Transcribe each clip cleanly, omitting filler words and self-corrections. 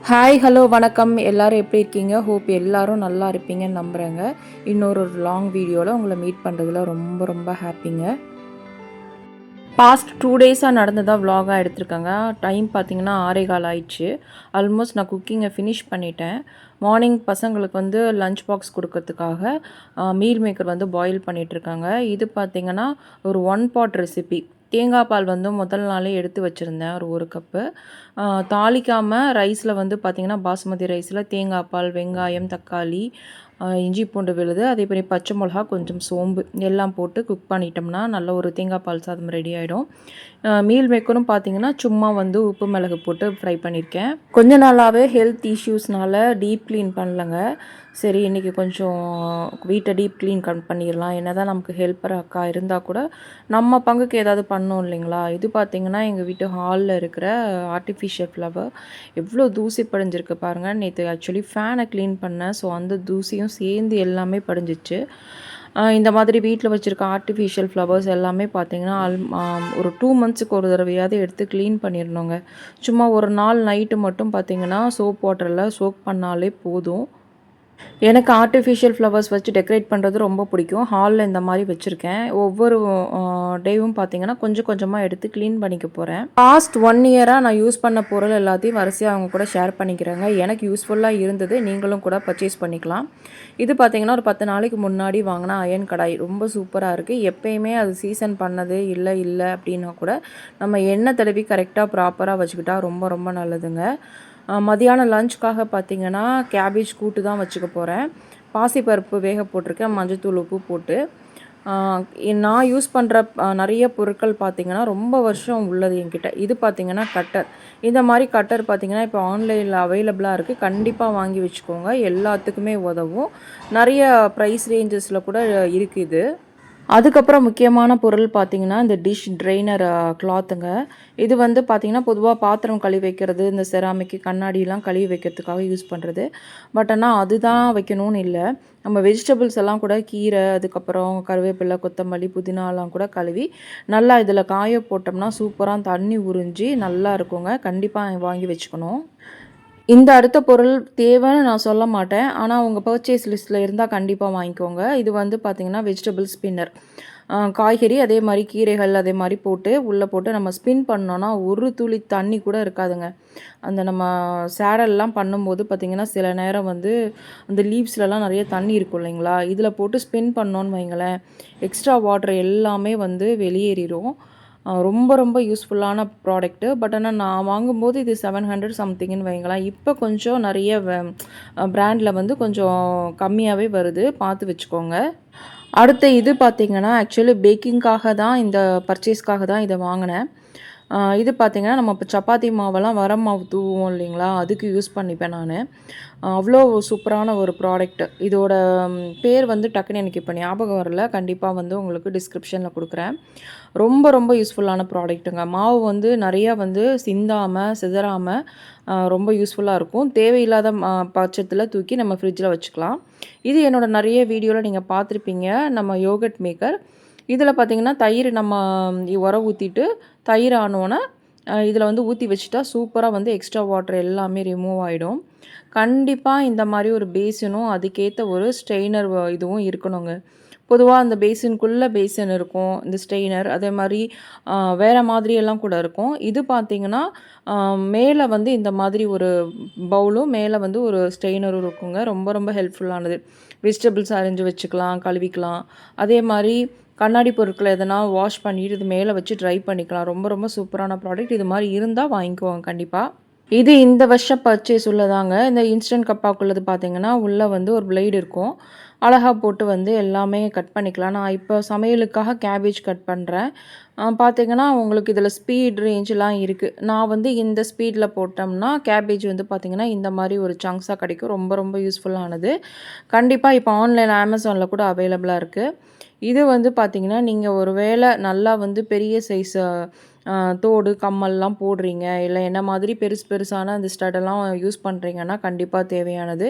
Hi hello வணக்கம். எல்லோரும் எப்படி இருக்கீங்க? ஹோப் எல்லோரும் நல்லா இருப்பீங்கன்னு நம்புகிறேங்க. இன்னொரு லாங் வீடியோவில் உங்களை மீட் பண்ணுறதுல ரொம்ப ரொம்ப ஹாப்பிங்க. பாஸ்ட் 2 டேஸாக நடந்ததாக விலாகாக எடுத்திருக்கேங்க. டைம் பார்த்தீங்கன்னா 6:15 ஆயிடுச்சு. ஆல்மோஸ்ட் நான் குக்கிங்கை ஃபினிஷ் பண்ணிட்டேன். மார்னிங் பசங்களுக்கு வந்து லஞ்ச் பாக்ஸ் கொடுக்கறதுக்காக மீல் மேக்கர் வந்து பாயில் பண்ணிகிட்ருக்காங்க. இது பார்த்திங்கன்னா ஒரு 1 பாட் ரெசிபி. தேங்காய் பால் வந்து முதல் நாளே எடுத்து வச்சுருந்தேன் ஒரு கப்பு. தாளிக்காமல் ரைஸில் வந்து பார்த்திங்கன்னா பாசுமதி ரைஸில் தேங்காய் பால், வெங்காயம், தக்காளி, இஞ்சி பூண்டு விழுது, அதே மாதிரி பச்சை மிளகா, கொஞ்சம் சோம்பு எல்லாம் போட்டு குக் பண்ணிட்டோம்னா நல்ல ஒரு தேங்காய் பால் சாதம் ரெடி ஆகிடும். மீல் மேக்கரும் பார்த்திங்கன்னா சும்மா வந்து உப்பு மிளகு போட்டு ஃப்ரை பண்ணியிருக்கேன். கொஞ்ச நாளாகவே ஹெல்த் இஷ்யூஸ்னால் டீப் க்ளீன் பண்ணலங்க. சரி இன்றைக்கி கொஞ்சம் வீட்டை டீப் க்ளீன் பண்ணிடலாம். என்ன தான் நமக்கு ஹெல்ப்பர் அக்கா இருந்தால் கூட நம்ம பங்குக்கு ஏதாவது பண்ணோம் இல்லைங்களா. இது பார்த்திங்கன்னா எங்கள் வீட்டு ஹாலில் இருக்கிற ஆர்டிஃபிஷியல் ஃப்ளவர் எவ்வளோ தூசி படிஞ்சிருக்கு பாருங்கள். நேற்று ஆக்சுவலி ஃபேனை க்ளீன் பண்ணேன். ஸோ அந்த தூசியும் சேர்ந்து எல்லாமே படிஞ்சிச்சு. இந்த மாதிரி வீட்டில் வச்சுருக்க ஆர்டிஃபிஷியல் ஃப்ளவர்ஸ் எல்லாமே பார்த்திங்கன்னா ஒரு 2 மந்த்ஸுக்கு ஒரு தடவையாவது எடுத்து க்ளீன் பண்ணிடணுங்க. சும்மா ஒரு நாள் நைட்டு மட்டும் பார்த்திங்கன்னா சோப் வாட்டரில் சோக் பண்ணாலே போதும். எனக்கு ஆர்டிஃபிஷியல் ஃப்ளவர்ஸ் வச்சு டெக்கரேட் பண்ணுறது ரொம்ப பிடிக்கும். ஹாலில் இந்த மாதிரி வச்சுருக்கேன். ஒவ்வொரு டேவும் பார்த்திங்கன்னா கொஞ்சம் கொஞ்சமாக எடுத்து க்ளீன் பண்ணிக்க போகிறேன். பாஸ்ட் 1 இயராக நான் யூஸ் பண்ண பொருள் எல்லாத்தையும் வரிசையாக அவங்க கூட ஷேர் பண்ணிக்கிறேங்க. எனக்கு யூஸ்ஃபுல்லாக இருந்தது, நீங்களும் கூட பர்ச்சேஸ் பண்ணிக்கலாம். இது பார்த்திங்கன்னா ஒரு 10 நாளைக்கு முன்னாடி வாங்கின அயன் கடாய் ரொம்ப சூப்பராக இருக்குது. எப்போயுமே அது சீசன் பண்ணது இல்லை அப்படின்னா கூட நம்ம எண்ணெய் தடவி கரெக்டாக ப்ராப்பராக வச்சுக்கிட்டா ரொம்ப ரொம்ப நல்லதுங்க. மதியானம் லஞ்சுக்காக பார்த்திங்கன்னா கேபேஜ் கூட்டு தான் வச்சுக்க போகிறேன். பாசிப்பருப்பு வேக போட்டிருக்கேன், மஞ்சத்தூள், உப்பு போட்டு. நான் யூஸ் பண்ணுற நிறைய பொருட்கள் பார்த்திங்கன்னா ரொம்ப வருஷம் உள்ளது என்கிட்ட. இது பார்த்திங்கன்னா கட்டர். இந்த மாதிரி கட்டர் பார்த்திங்கன்னா இப்போ ஆன்லைனில் அவைலபிளாக இருக்குது. கண்டிப்பாக வாங்கி வச்சுக்கோங்க, எல்லாத்துக்குமே உதவும். நிறைய ப்ரைஸ் ரேஞ்சஸில் கூட இருக்குது. அதுக்கப்புறம் முக்கியமான பொருள் பார்த்திங்கன்னா இந்த டிஷ் ட்ரெய்னர் கிளாத்துங்க. இது வந்து பார்த்திங்கன்னா பொதுவாக பாத்திரம் கழுவி வைக்கிறது, இந்த செராமிக்கு கண்ணாடியெலாம் கழுவி வைக்கிறதுக்காக யூஸ் பண்ணுறது. பட் ஆனால் அதுதான் வைக்கணும்னு இல்லை. நம்ம வெஜிடபிள்ஸ் எல்லாம் கூட கீரை, அதுக்கப்புறம் கருவேப்பிலை, கொத்தமல்லி, புதினாலாம் கூட கழுவி நல்லா இதில் காய போட்டோம்னா சூப்பராக தண்ணி உறிஞ்சி நல்லா இருக்குங்க. கண்டிப்பாக வாங்கி வச்சுக்கணும். இந்த அடுத்த பொருள் தேவைன்னு நான் சொல்ல மாட்டேன். ஆனால் உங்கள் பர்ச்சேஸ் லிஸ்ட்டில் இருந்தால் கண்டிப்பாக வாங்கிக்கோங்க. இது வந்து பார்த்திங்கன்னா வெஜிடபிள் ஸ்பின்னர். காய்கறி அதே மாதிரி கீரைகள் அதே மாதிரி போட்டு உள்ளே போட்டு நம்ம ஸ்பின் பண்ணோன்னா ஒரு துளி தண்ணி கூட இருக்காதுங்க. அந்த நம்ம சேடல்லாம் பண்ணும்போது பார்த்திங்கன்னா சில நேரம் வந்து அந்த லீவ்ஸ்லலாம் நிறைய தண்ணி இருக்கும் இல்லைங்களா. இதில் போட்டு ஸ்பின் பண்ணோன்னு வைங்களேன், எக்ஸ்ட்ரா வாட்டர் எல்லாமே வந்து வெளியேறிடும். ரொம்ப ரொம்ப யூஸ்ஃபுல்லான ப்ராடக்ட்டு. பட் ஆனால் நான் வாங்கும்போது இது 700 சம்திங்னு வைங்களேன். இப்போ கொஞ்சம் நிறைய பிராண்டில் வந்து கொஞ்சம் கம்மியாகவே வருது, பார்த்து வச்சுக்கோங்க. அடுத்து இது பார்த்திங்கன்னா ஆக்சுவலி பேக்கிங்காக தான், இந்த பர்ச்சேஸ்க்காக தான் இதை வாங்கினேன். இது பார்த்திங்கன்னா நம்ம இப்போ சப்பாத்தி மாவெல்லாம் வர மாவு தூவோம் இல்லைங்களா, அதுக்கு யூஸ் பண்ணிப்பேன் நான். அவ்வளோ சூப்பரான ஒரு ப்ராடக்ட். இதோட பேர் வந்து டக்குன்னு எனக்கு இப்போ ஞாபகம் வரல. கண்டிப்பாக வந்து உங்களுக்கு டிஸ்கிரிப்ஷனில் கொடுக்குறேன். ரொம்ப ரொம்ப யூஸ்ஃபுல்லான ப்ராடக்ட்டுங்க. மாவு வந்து நிறையா வந்து சிந்தாமல் சிதறாமல் ரொம்ப யூஸ்ஃபுல்லாக இருக்கும். தேவையில்லாத பட்சத்தில் தூக்கி நம்ம ஃப்ரிட்ஜில் வச்சுக்கலாம். இது என்னோடய நிறைய வீடியோவில் நீங்கள் பார்த்துருப்பீங்க. நம்ம யோகட் மேக்கர். இதில் பார்த்திங்கன்னா தயிர் நம்ம ஊற்றிட்டு தயிர் ஆனோன்னே இதில் வந்து ஊற்றி வச்சுட்டா சூப்பராக வந்து எக்ஸ்ட்ரா வாட்டர் எல்லாமே ரிமூவ் ஆகிடும். கண்டிப்பாக இந்த மாதிரி ஒரு பேசினும் அதுக்கேற்ற ஒரு ஸ்ட்ரெயினர் இதுவும் இருக்கணுங்க. பொதுவாக அந்த பேசின் இருக்கும், இந்த ஸ்ட்ரெயினர் அதே மாதிரி வேறு மாதிரியெல்லாம் கூட இருக்கும். இது பார்த்திங்கன்னா மேலே வந்து இந்த மாதிரி ஒரு பவுலும் மேலே வந்து ஒரு ஸ்ட்ரெயினரும் இருக்குங்க. ரொம்ப ரொம்ப ஹெல்ப்ஃபுல்லானது. வெஜிடபிள்ஸ் அரிஞ்சு வச்சுக்கலாம், கழுவிக்கலாம். அதே மாதிரி கண்ணாடி பொருட்களை எதனா வாஷ் பண்ணிவிட்டு இது மேலே வச்சு ட்ரை பண்ணிக்கலாம். ரொம்ப ரொம்ப சூப்பரான ப்ராடக்ட். இது மாதிரி இருந்தால் வாங்கிக்குவோங்க கண்டிப்பாக. இது இந்த வருஷம் பர்ச்சேஸ் உள்ளதாங்க. இந்த இன்ஸ்டன்ட் கப்பாக்குள்ளது பார்த்திங்கன்னா உள்ளே வந்து ஒரு பிளேடு இருக்கும். அழகாக போட்டு வந்து எல்லாமே கட் பண்ணிக்கலாம். நான் இப்போ சமையலுக்காக கேபேஜ் கட் பண்ணுறேன். பார்த்திங்கன்னா உங்களுக்கு இதில் ஸ்பீட் ரேஞ்செலாம் இருக்குது. நான் வந்து இந்த ஸ்பீடில் போட்டோம்னா கேபேஜ் வந்து பார்த்திங்கன்னா இந்த மாதிரி ஒரு சங்க்ஸாக கிடைக்கும். ரொம்ப ரொம்ப யூஸ்ஃபுல்லானது. கண்டிப்பாக இப்போ ஆன்லைன் அமேசானில் கூட அவைலபிளாக இருக்குது. இது வந்து பார்த்திங்கன்னா நீங்கள் ஒரு வேளை நல்லா வந்து பெரிய சைஸு தோடு கம்மல்லாம் போடுறீங்க, இல்லை என்ன மாதிரி பெருசான அந்த ஸ்டடெல்லாம் யூஸ் பண்ணுறீங்கன்னா கண்டிப்பாக தேவையானது.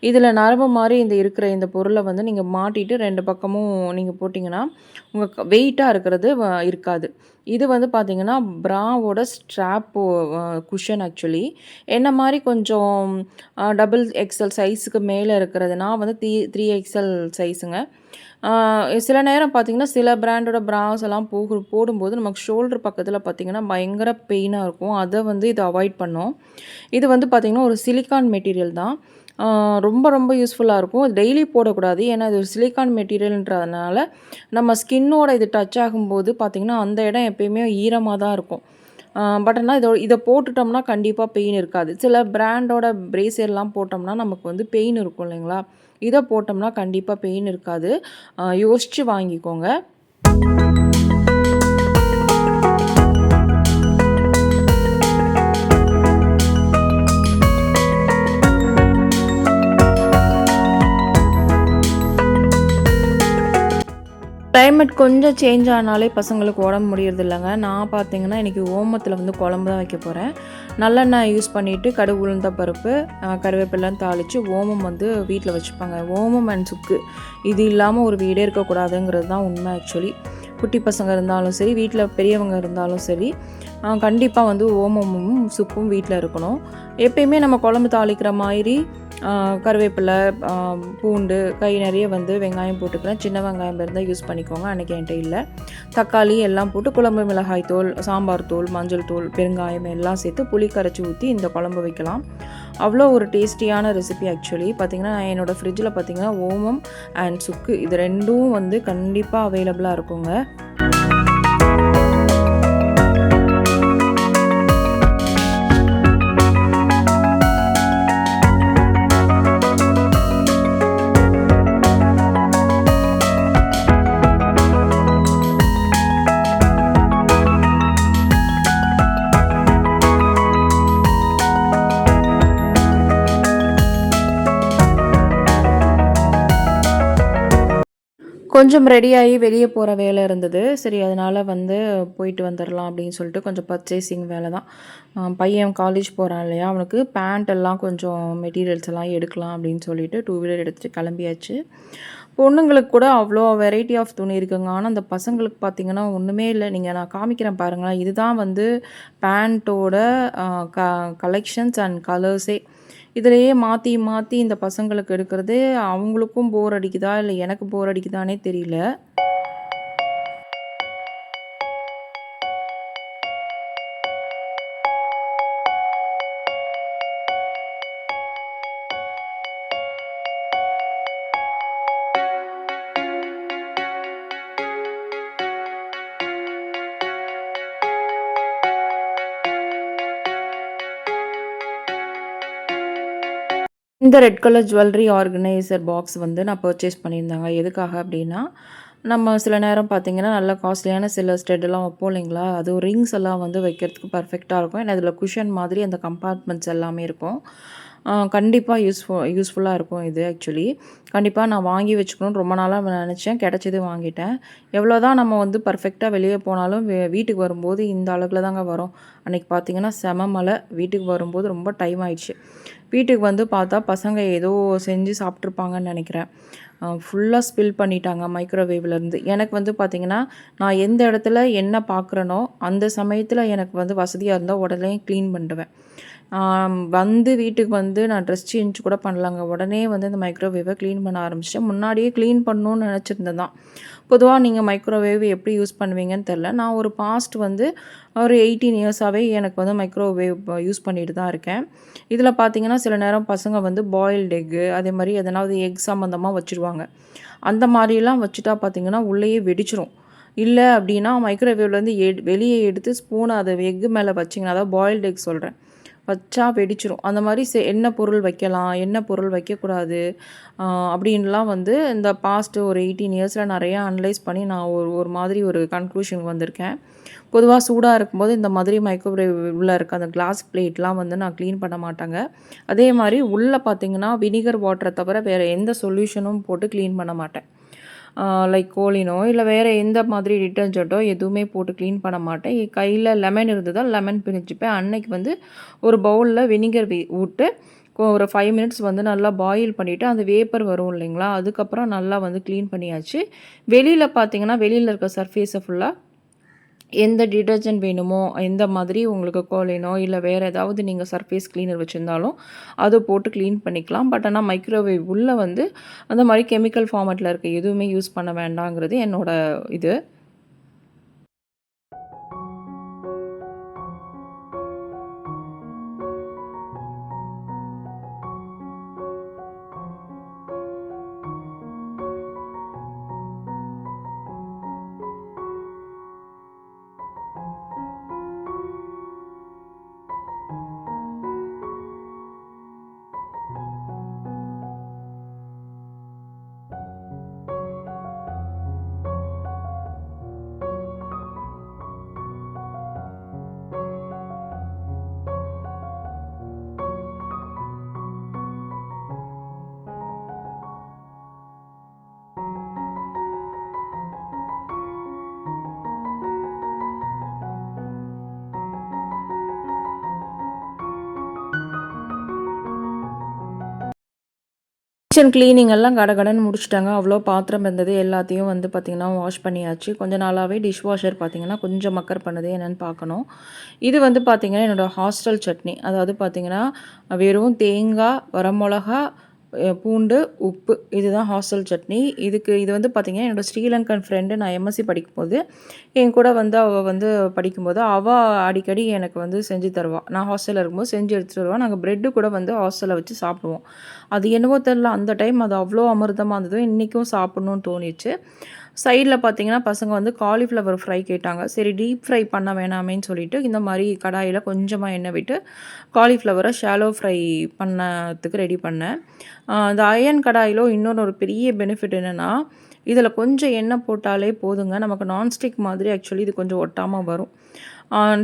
இதில் நரம்பு மாதிரி இருக்கிற இந்த பொருளை வந்து நீங்கள் மாட்டிட்டு 2 பக்கமும் நீங்கள் போட்டிங்கன்னா உங்கள் வெயிட்டாக இருக்கிறது இருக்காது. இருக்காது. இது வந்து பார்த்தீங்கன்னா, ப்ராவோட ஸ்ட்ராப்போ குஷன் ஆக்சுவலி. என்ன மாரி கொஞ்சம் டபுள் எக்ஸ்எல் சைஸுக்கு மேல இருக்கிறது. நான் வந்து 3 எக்ஸ்எல் சைஸுங்க. ஆ சில நேரம் பார்த்தீங்கன்னா, சில பிராண்டோட ப்ராஸ் எல்லாம் போடும்போது நமக்கு ஷோல்டர் பக்கத்தில பார்த்தீங்கன்னா, பயங்கர பெயினா இருக்கும். அத வந்து இது அவாய்ட் பண்ணும். இது வந்து பார்த்தீங்கன்னா, ஒரு சிலிக்கான் மெட்டீரியல் தான். ரொம்ப ரொம்ப யூஸ்ஃபுல்லா இருக்கும். டெய்லி போடக்கூடாது. ஏன்னா, இது ஒரு சிலிக்கான் மெட்டீரியல்ன்றதுனால, நம்ம ஸ்கின்னோட இது டச் ஆகும்போது பார்த்தீங்கன்னா, அந்த இடம் எப்பயுமே ஈரமா தான் இருக்கும். பட் ஆனா இத போட்டுட்டோம்னா கண்டிப்பா பெயின் இருக்காது. சில பிராண்டோட பிரேசியர்லாம் போட்டோம்னா, நமக்கு வந்து பெயின் இருக்கும் இல்லைங்களா? இத போட்டோம்னா கண்டிப்பா பெயின் இருக்காது. யோசிச்சு வாங்கிக்கோங்க. கிளைமேட் கொஞ்சம் சேஞ்ச் ஆனாலே பசங்களுக்கு உடம்பு முடியறதில்லங்க. நான் பார்த்தீங்கன்னா, இன்றைக்கி ஓமத்தில வந்து குழம்பு தான் வைக்க போறேன். நல்லெண்ணெய் யூஸ் பண்ணிவிட்டு கடுகு, உளுந்த பருப்பு, கருவேப்பிலலாம் தாளித்து ஓமம் வந்து வீட்டில் வச்சுப்பாங்க. ஓமம் அண்ட் சுக்கு இது இல்லாமல் ஒரு வீடே இருக்கக்கூடாதுங்கிறது தான் உண்மை ஆக்சுவலி. குட்டி பசங்க இருந்தாலும் சரி, வீட்டில் பெரியவங்க இருந்தாலும் சரி, கண்டிப்பாக வந்து ஓமமும், சுக்கும் வீட்டில் இருக்கணும். எப்பயுமே நம்ம குழம்பு தாளிக்கிற மாதிரி கருவேப்பிலை, பூண்டு, கை நிறைய வந்து வெங்காயம் போட்டுக்கிறேன். சின்ன வெங்காயம் இருந்தால் யூஸ் பண்ணிக்கோங்க. அன்றைக்கி என்கிட்ட இல்லை. தக்காளி எல்லாம் போட்டு குழம்பு மிளகாய் தூள், சாம்பார் தூள், மஞ்சள் தூள், பெருங்காயம் எல்லாம் சேர்த்து புளி கரைச்சி ஊற்றி இந்த குழம்பு வைக்கலாம். அவ்வளோ ஒரு டேஸ்டியான ரெசிபி ஆக்சுவலி. பார்த்திங்கன்னா, என்னோடய ஃப்ரிட்ஜில் பார்த்திங்கன்னா ஓமம் அண்ட் சுக்கு இது 2ம் வந்து கண்டிப்பாக அவைலபிளாக இருக்குங்க. கொஞ்சம் ரெடியாகி வெளியே போகிற வேலை இருந்தது. சரி அதனால் வந்து போயிட்டு வந்துடலாம் அப்படின்னு சொல்லிட்டு கொஞ்சம் பர்ச்சேசிங் வேலை தான். பையன் காலேஜ் போகிறான் இல்லையா, அவனுக்கு பேண்ட் எல்லாம் கொஞ்சம் மெட்டீரியல்ஸ் எல்லாம் எடுக்கலாம் அப்படின்னு சொல்லிட்டு 2 வீலர் எடுத்துகிட்டு கிளம்பியாச்சு. பொண்ணுங்களுக்கு கூட அவ்வளோ வெரைட்டி ஆஃப் துணி இருக்குங்க. ஆனால் அந்த பசங்களுக்கு பார்த்தீங்கன்னா ஒன்றுமே இல்லை. நான் காமிக்கிறேன் பாருங்களேன். இதுதான் வந்து பேண்ட்டோட கலெக்ஷன்ஸ் அண்ட் கலர்ஸே. இதிலேயே மாற்றி மாற்றி இந்த பசங்களுக்கு எடுக்கிறது அவங்களுக்கும் போர் அடிக்குதா இல்லை எனக்கு போர் அடிக்குதானே தெரியல. இந்த red colour jewellery organiser box வந்து நான் பர்ச்சேஸ் பண்ணியிருந்தேங்க. எதுக்காக அப்படின்னா, நம்ம சில நேரம் பார்த்தீங்கன்னா, நல்ல காஸ்ட்லியான சில ஸ்டெட்டெல்லாம் வைப்போம் இல்லைங்களா? அது ரிங்ஸ் எல்லாம் வந்து வைக்கிறதுக்கு பர்ஃபெக்ட்டாக இருக்கும். ஏன்னா அதில் குஷன் மாதிரி அந்த கம்பார்ட்மெண்ட்ஸ் எல்லாமே இருக்கும். கண்டிப்பாக யூஸ்ஃபுல்லாக இருக்கும் இது ஆக்சுவலி. கண்டிப்பாக நான் வாங்கி வச்சுக்கணும்னு ரொம்ப நாளாக நினச்சேன். கிடச்சது வாங்கிட்டேன். எவ்வளோ தான் நம்ம வந்து பர்ஃபெக்ட்டாக வெளியே போனாலும் வீட்டுக்கு வரும்போது இந்த அளவுல தாங்க வரும். அன்றைக்கி பார்த்தீங்கன்னா செம மழை. வீட்டுக்கு வரும்போது ரொம்ப டைம் ஆயிடுச்சு. வீட்டுக்கு வந்து பார்த்தா பசங்க ஏதோ செஞ்சு சாப்பிட்ருப்பாங்கன்னு நினைக்கிறேன். ஃபுல்லாக ஸ்பில் பண்ணிட்டாங்க மைக்ரோவேவ்லேருந்து. எனக்கு வந்து பார்த்திங்கன்னா, நான் எந்த இடத்துல என்ன பார்க்குறேனோ அந்த சமயத்தில் எனக்கு வந்து வசதியாக இருந்தால் உடனே க்ளீன் பண்ணிடுவேன். வந்து வீட்டுக்கு வந்து நான் ட்ரெஸ் சேஞ்ச் கூட பண்ணலங்க. உடனே வந்து இந்த மைக்ரோவேவை க்ளீன் பண்ண ஆரம்பிச்சிட்டேன். முன்னாடியே க்ளீன் பண்ணணும்னு நினச்சிருந்தேன் தான். பொதுவாக நீங்கள் மைக்ரோவேவ் எப்படி யூஸ் பண்ணுவீங்கன்னு தெரில. நான் ஒரு பாஸ்ட் வந்து ஒரு 18 இயர்ஸாகவே எனக்கு வந்து மைக்ரோவேவ் யூஸ் பண்ணிட்டு தான் இருக்கேன். இதில் பார்த்தீங்கன்னா, சில நேரம் பசங்க வந்து பாயில்டு எக்கு, அதே மாதிரி எதனாவது எக் சம்மந்தமாக வச்சுருவாங்க. அந்த மாதிரிலாம் வச்சுட்டா பார்த்தீங்கன்னா, உள்ளேயே வெடிச்சிரும். இல்லை அப்படின்னா மைக்ரோவேவ்லேருந்து வெளியே எடுத்து ஸ்பூனை அதை எக்கு மேலே வச்சிங்கன்னா, அதாவது பாயில்டு எக் சொல்கிறேன், வச்சா வெடிச்சிரும். அந்த மாதிரி என்ன பொருள் வைக்கலாம், என்ன பொருள் வைக்கக்கூடாது அப்படின்லாம் வந்து இந்த பாஸ்ட்டு ஒரு 18 இயர்ஸில் நிறையா அனலைஸ் பண்ணி நான் ஒரு மாதிரி ஒரு கன்க்ளூஷனுக்கு வந்திருக்கேன். பொதுவாக சூடாக இருக்கும்போது இந்த மாதிரி மைக்ரோவேவ் உள்ள இருக்க அந்த கிளாஸ் பிளேட்லாம் வந்து நான் க்ளீன் பண்ண மாட்டேங்க. அதே மாதிரி உள்ளே பார்த்தீங்கன்னா வினிகர் வாட்டரை தவிர வேறு எந்த சொல்யூஷனும் போட்டு க்ளீன் பண்ண மாட்டேன். லைக் கோலினோ இல்லை வேறு எந்த மாதிரி டிட்டர்ஜெண்ட்டோ எதுவுமே போட்டு க்ளீன் பண்ண மாட்டேன். என் கையில் லெமன் இருந்ததால் லெமன் பிழிஞ்சிப்பேன். அன்னைக்கு வந்து ஒரு பவுலில் வினிகர் விட்டு ஒரு 5 மினிட்ஸ் வந்து நல்லா பாயில் பண்ணிவிட்டு அந்த வேப்பர் வரும் இல்லைங்களா, அதுக்கப்புறம் நல்லா வந்து க்ளீன் பண்ணியாச்சு. வெளியில் பார்த்தீங்கன்னா வெளியில் இருக்க சர்ஃபேஸை ஃபுல்லாக எந்த டிடர்ஜென்ட் வேணுமோ, எந்த மாதிரி உங்களுக்கு கோலினோ, இல்ல வேறு ஏதாவது நீங்க சர்ஃபேஸ் கிளீனர் வச்சிருந்தாலும், அது போட்டு கிளீன் பண்ணிக்கலாம். பட் ஆனா மைக்ரோவேவ் உள்ள வந்து அந்த மாரி கெமிக்கல் ஃபார்மேட்ல இருக்க எதுவுமே யூஸ் பண்ண வேண்டாங்கிறது என்னோட இது. கிச்சன் கிளீனிங் எல்லாம் கடகடன்னு முடிச்சுட்டாங்க. அவ்வளோ பாத்திரம் இருந்தது. எல்லாத்தையும் வந்து பார்த்திங்கன்னா வாஷ் பண்ணியாச்சு. கொஞ்ச நாளாகவே டிஷ் வாஷர் பார்த்திங்கன்னா கொஞ்சம் மக்கர் பண்ணுது என்னென்னு பார்க்கணும். இது வந்து பார்த்திங்கன்னா என்னோடய ஹாஸ்டல் சட்னி. அதாவது பார்த்திங்கன்னா வெறும் தேங்காய், வரமிளகா, பூண்டு, உப்பு இதுதான் ஹாஸ்டல் சட்னி. இது வந்து பார்த்திங்கன்னா என்னோடய ஸ்ரீலங்கன் ஃப்ரெண்டு நான் எம்எஸ்சி படிக்கும்போது என் கூட வந்து அவள் வந்து படிக்கும்போது அவள் அடிக்கடி எனக்கு வந்து செஞ்சு தருவாள். நான் ஹாஸ்டலில் இருக்கும்போது செஞ்சு எடுத்துகிட்டு வருவாள். நாங்கள் ப்ரெட்டு கூட வந்து ஹாஸ்டலில் வச்சு சாப்பிடுவோம். அது என்னவோ தெரில, அந்த டைம் அது அவ்வளோ அமிர்தமாக இருந்தது. இன்றைக்கும் சாப்பிட்ணுன்னு தோணிச்சு. சைடில் பார்த்திங்கன்னா பசங்க வந்து காலிஃப்ளவர் ஃப்ரை கேட்டாங்க. சரி டீப் ஃப்ரை பண்ண வேணாமேன்னு சொல்லிவிட்டு இந்த மாதிரி கடாயில் கொஞ்சமாக எண்ணெய் விட்டு காலிஃப்ளவரை ஷாலோ ஃப்ரை பண்ணதுக்கு ரெடி பண்ணேன். இந்த அயர்ன் கடாயிலோ இன்னொன்று ஒரு பெரிய பெனிஃபிட் என்னென்னா, இதில் கொஞ்சம் எண்ணெய் போட்டாலே போதுங்க. நமக்கு நான்ஸ்டிக் மாதிரி ஆக்சுவலி இது கொஞ்சம் ஒட்டாமல் வரும்.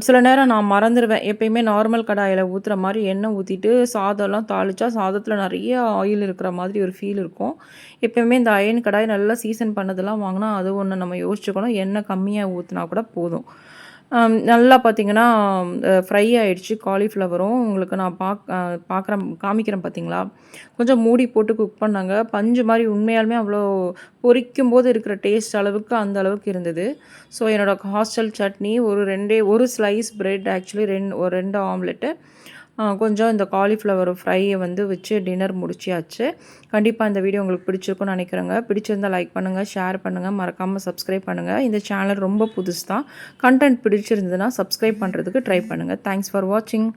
சில நேரம் நான் மறந்துடுவேன். எப்பயுமே நார்மல் கடாயில் ஊற்றுற மாதிரி எண்ணெய் ஊற்றிட்டு சாதம்லாம் தாளித்தா சாதத்தில் நிறைய ஆயில் இருக்கிற மாதிரி ஒரு ஃபீல் இருக்கும். எப்பயுமே இந்த அயர்ன் கடாய் நல்லா சீசன் பண்ணதெல்லாம் வாங்கினா அது ஒன்று நம்ம யோசிச்சுக்கணும். எண்ணெய் கம்மியாக ஊற்றினா கூட போதும். நல்லா பார்த்திங்கன்னா ஃப்ரை ஆகிடுச்சு காலிஃப்ளவரும். உங்களுக்கு நான் காமிக்கிறேன் பார்த்திங்களா. கொஞ்சம் மூடி போட்டு குக் பண்ணாங்க. பஞ்சு மாதிரி உண்மையாலுமே அவ்வளோ பொரிக்கும்போது இருக்கிற டேஸ்ட் அளவுக்கு அந்த அளவுக்கு இருந்தது. ஸோ என்னோடய ஹாஸ்டல் சட்னி ஒரு ஸ்லைஸ் ப்ரெட் ஆக்சுவலி ஒரு 2 ஆம்லெட்டு, கொஞ்சம் இந்த காலிஃப்ளவர் ஃப்ரையை வந்து வச்சு டின்னர் முடிச்சியாச்சு. கண்டிப்பாக இந்த வீடியோ உங்களுக்கு பிடிச்சிருக்குன்னு நினைக்கிறேங்க. பிடிச்சிருந்தால் லைக் பண்ணுங்கள், ஷேர் பண்ணுங்கள், மறக்காமல் சப்ஸ்கிரைப் பண்ணுங்கள். இந்த சேனல் ரொம்ப புதுசு தான். கண்டென்ட் பிடிச்சிருந்ததுன்னா சப்ஸ்கிரைப் பண்ணுறதுக்கு ட்ரை பண்ணுங்கள். தேங்க்ஸ் ஃபார் வாட்சிங்.